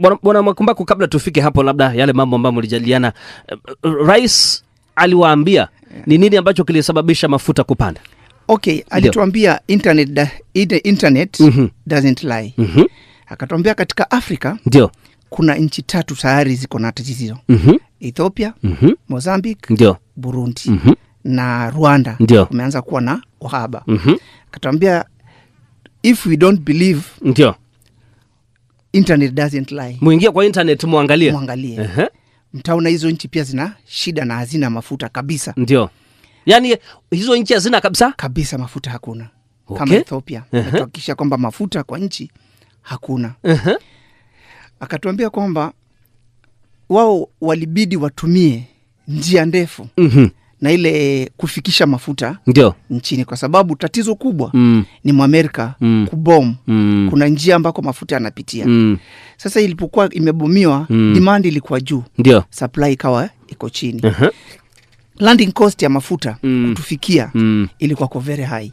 Bwana Mwakumbaku, kabla tufike hapo, labda yale mambo ambayo mlijadiliana, rais aliwaambia ni nini ambacho kilisababisha mafuta kupanda? Okay, alituambia internet doesn't lie. Akatuambia katika Afrika ndio kuna nchi 3 tayari ziko na tatizo. Ethiopia, Mozambique, ndio Burundi, na Rwanda kumeanza kuwa na uhaba. Akatuambia if we don't believe ndio internet doesn't lie, muingia kwa internet muangalie. Mtaona hizo nchi pia zina shida na hazina mafuta kabisa. Ndio. Yani hizo nchi hazina kabisa mafuta hakuna. Kama Ethiopia, tuhakikisha kwamba mafuta kwa nchi hakuna. Akatuambia kwamba wao walibidi watumie njia ndefu na ile kufikisha mafuta ndio nchini, kwa sababu tatizo kubwa ni Mwamerika kubomu. Kuna njia ambako mafuta yanapitia. Sasa ilipokuwa imebomiwa, demand ilikuwa juu, ndio supply ikawa iko chini. Landing cost ya mafuta kutufikia ilikuwa very high.